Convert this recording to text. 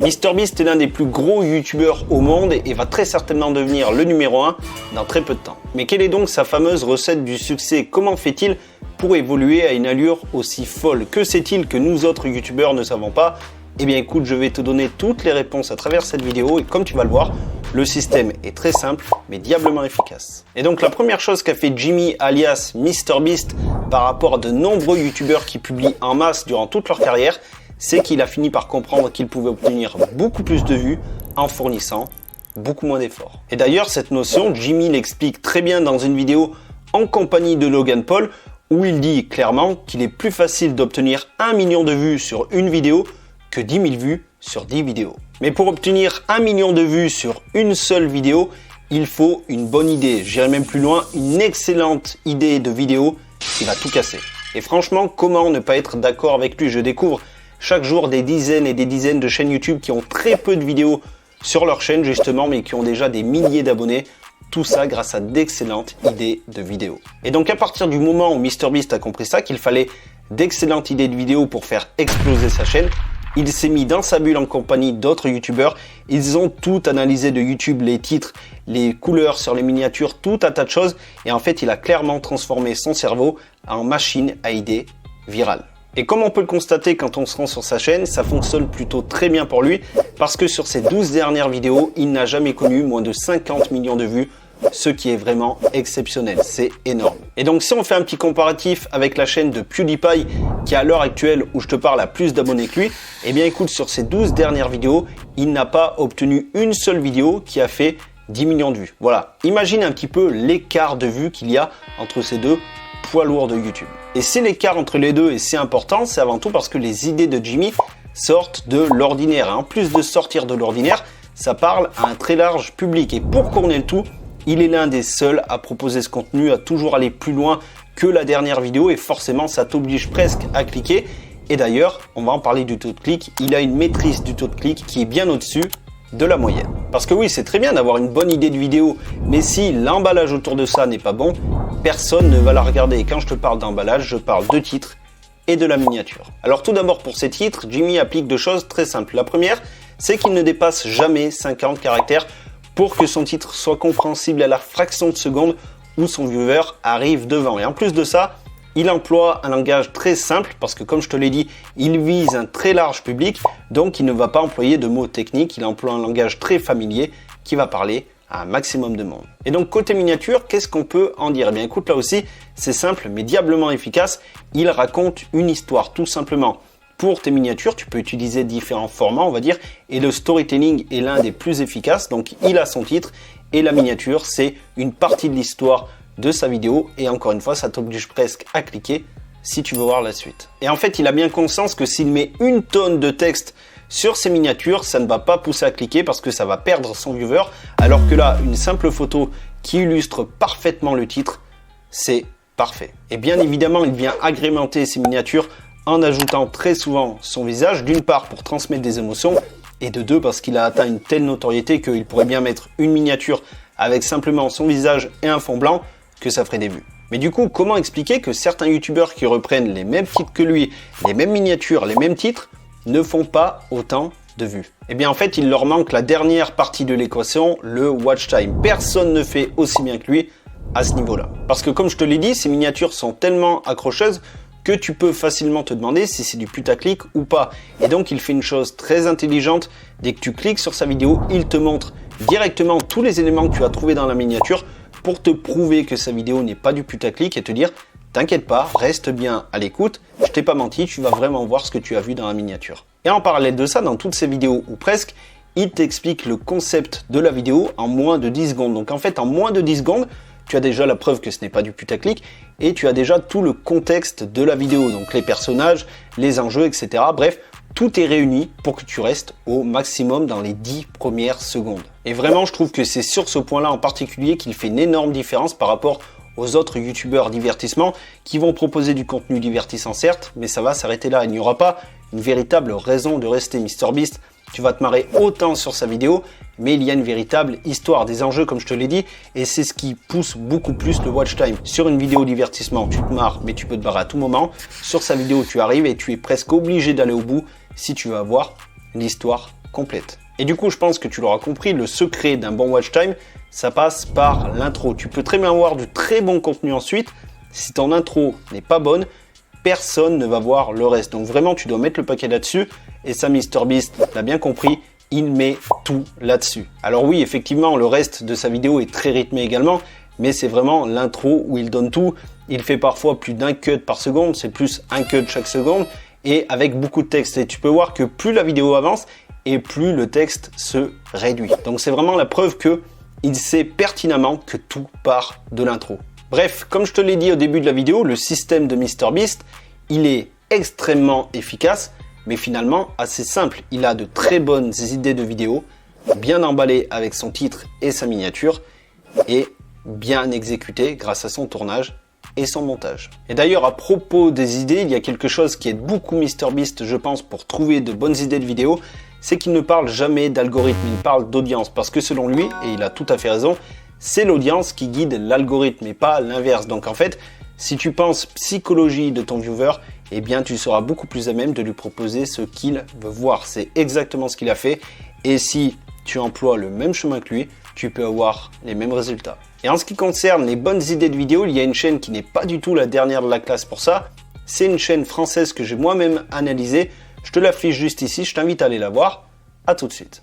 MrBeast est l'un des plus gros youtubeurs au monde et va très certainement devenir le numéro 1 dans très peu de temps. Mais quelle est donc sa fameuse recette du succès? Comment fait-il pour évoluer à une allure aussi folle? Que sait-il que nous autres youtubeurs ne savons pas? Eh bien écoute, je vais te donner toutes les réponses à travers cette vidéo et comme tu vas le voir, le système est très simple mais diablement efficace. Et donc la première chose qu'a fait Jimmy alias MrBeast par rapport à de nombreux youtubeurs qui publient en masse durant toute leur carrière, c'est qu'il a fini par comprendre qu'il pouvait obtenir beaucoup plus de vues en fournissant beaucoup moins d'efforts. Et d'ailleurs cette notion, Jimmy l'explique très bien dans une vidéo en compagnie de Logan Paul où il dit clairement qu'il est plus facile d'obtenir 1 million de vues sur une vidéo que 10 000 vues sur 10 vidéos. Mais pour obtenir 1 million de vues sur une seule vidéo, il faut une bonne idée, j'irai même plus loin, une excellente idée de vidéo qui va tout casser. Et franchement, comment ne pas être d'accord avec lui? Je découvre chaque jour des dizaines et des dizaines de chaînes YouTube qui ont très peu de vidéos sur leur chaîne justement, mais qui ont déjà des milliers d'abonnés. Tout ça grâce à d'excellentes idées de vidéos. Et donc à partir du moment où MrBeast a compris ça, qu'il fallait d'excellentes idées de vidéos pour faire exploser sa chaîne, il s'est mis dans sa bulle en compagnie d'autres youtubeurs. Ils ont tout analysé de YouTube, les titres, les couleurs sur les miniatures, tout un tas de choses. Et en fait, il a clairement transformé son cerveau en machine à idées virales. Et comme on peut le constater quand on se rend sur sa chaîne, ça fonctionne plutôt très bien pour lui parce que sur ses 12 dernières vidéos, il n'a jamais connu moins de 50 millions de vues, ce qui est vraiment exceptionnel, c'est énorme. Et donc si on fait un petit comparatif avec la chaîne de PewDiePie qui à l'heure actuelle où je te parle a plus d'abonnés que lui, eh bien écoute, sur ses 12 dernières vidéos, il n'a pas obtenu une seule vidéo qui a fait 10 millions de vues. Voilà, imagine un petit peu l'écart de vues qu'il y a entre ces deux poids lourds de YouTube. Et si l'écart entre les deux est si important, c'est avant tout parce que les idées de Jimmy sortent de l'ordinaire. Et en plus de sortir de l'ordinaire, ça parle à un très large public. Et pour couronner le tout, il est l'un des seuls à proposer ce contenu, à toujours aller plus loin que la dernière vidéo et forcément ça t'oblige presque à cliquer. Et d'ailleurs, on va en parler du taux de clic, il a une maîtrise du taux de clic qui est bien au-dessus de la moyenne. Parce que oui, c'est très bien d'avoir une bonne idée de vidéo, mais si l'emballage autour de ça n'est pas bon, personne ne va la regarder. Et quand je te parle d'emballage, je parle de titres et de la miniature. Alors tout d'abord pour ces titres, Jimmy applique deux choses très simples. La première, c'est qu'il ne dépasse jamais 50 caractères pour que son titre soit compréhensible à la fraction de seconde où son viewer arrive devant. Et en plus de ça, il emploie un langage très simple parce que comme je te l'ai dit, il vise un très large public, donc il ne va pas employer de mots techniques, il emploie un langage très familier qui va parler à un maximum de monde. Et donc côté miniature, qu'est-ce qu'on peut en dire? Eh bien écoute, là aussi, c'est simple mais diablement efficace, il raconte une histoire tout simplement. Pour tes miniatures, tu peux utiliser différents formats, on va dire, et le storytelling est l'un des plus efficaces. Donc, il a son titre et la miniature, c'est une partie de l'histoire de sa vidéo. Et encore une fois, ça t'oblige presque à cliquer si tu veux voir la suite. Et en fait, il a bien conscience que s'il met une tonne de texte sur ses miniatures, ça ne va pas pousser à cliquer parce que ça va perdre son viewer. Alors que là, une simple photo qui illustre parfaitement le titre, c'est parfait. Et bien évidemment, il vient agrémenter ses miniatures en ajoutant très souvent son visage, d'une part pour transmettre des émotions, et de deux parce qu'il a atteint une telle notoriété qu'il pourrait bien mettre une miniature avec simplement son visage et un fond blanc, que ça ferait des vues. Mais du coup, comment expliquer que certains youtubeurs qui reprennent les mêmes titres que lui, les mêmes miniatures, les mêmes titres, ne font pas autant de vues? Eh bien en fait, il leur manque la dernière partie de l'équation, le watch time. Personne ne fait aussi bien que lui à ce niveau-là. Parce que comme je te l'ai dit, ces miniatures sont tellement accrocheuses que tu peux facilement te demander si c'est du putaclic ou pas. Et donc il fait une chose très intelligente, dès que tu cliques sur sa vidéo, il te montre directement tous les éléments que tu as trouvés dans la miniature pour te prouver que sa vidéo n'est pas du putaclic et te dire t'inquiète pas, reste bien à l'écoute, je t'ai pas menti, tu vas vraiment voir ce que tu as vu dans la miniature. Et en parallèle de ça, dans toutes ses vidéos ou presque, il t'explique le concept de la vidéo en moins de 10 secondes. Donc en fait en moins de 10 secondes, tu as déjà la preuve que ce n'est pas du putaclic et tu as déjà tout le contexte de la vidéo, donc les personnages, les enjeux, etc. Bref, tout est réuni pour que tu restes au maximum dans les 10 premières secondes. Et vraiment, je trouve que c'est sur ce point-là en particulier qu'il fait une énorme différence par rapport aux autres youtubeurs divertissement qui vont proposer du contenu divertissant certes, mais ça va s'arrêter là. Il n'y aura pas une véritable raison de rester MrBeast. Tu vas te marrer autant sur sa vidéo, mais il y a une véritable histoire, des enjeux comme je te l'ai dit, et c'est ce qui pousse beaucoup plus le watch time. Sur une vidéo divertissement, tu te marres, mais tu peux te barrer à tout moment. Sur sa vidéo, tu arrives et tu es presque obligé d'aller au bout si tu veux avoir l'histoire complète. Et du coup, je pense que tu l'auras compris, le secret d'un bon watch time, ça passe par l'intro. Tu peux très bien avoir du très bon contenu ensuite. Si ton intro n'est pas bonne, personne ne va voir le reste. Donc vraiment, tu dois mettre le paquet là-dessus. Et ça, MrBeast l'a bien compris, il met tout là-dessus. Alors oui, effectivement, le reste de sa vidéo est très rythmé également, mais c'est vraiment l'intro où il donne tout. Il fait parfois plus d'un cut par seconde, c'est plus un cut chaque seconde, et avec beaucoup de texte. Et tu peux voir que plus la vidéo avance, et plus le texte se réduit. Donc c'est vraiment la preuve que il sait pertinemment que tout part de l'intro. Bref, comme je te l'ai dit au début de la vidéo, le système de MrBeast, il est extrêmement efficace, mais finalement assez simple. Il a de très bonnes idées de vidéos, bien emballées avec son titre et sa miniature, et bien exécutées grâce à son tournage et son montage. Et d'ailleurs, à propos des idées, il y a quelque chose qui aide beaucoup MrBeast, je pense, pour trouver de bonnes idées de vidéos, c'est qu'il ne parle jamais d'algorithme, il parle d'audience, parce que selon lui, et il a tout à fait raison, c'est l'audience qui guide l'algorithme et pas l'inverse. Donc en fait, si tu penses psychologie de ton viewer, eh bien tu seras beaucoup plus à même de lui proposer ce qu'il veut voir. C'est exactement ce qu'il a fait, et si tu emploies le même chemin que lui, tu peux avoir les mêmes résultats. Et en ce qui concerne les bonnes idées de vidéos, il y a une chaîne qui n'est pas du tout la dernière de la classe pour ça. C'est une chaîne française que j'ai moi-même analysée. Je te l'affiche juste ici, je t'invite à aller la voir. À tout de suite.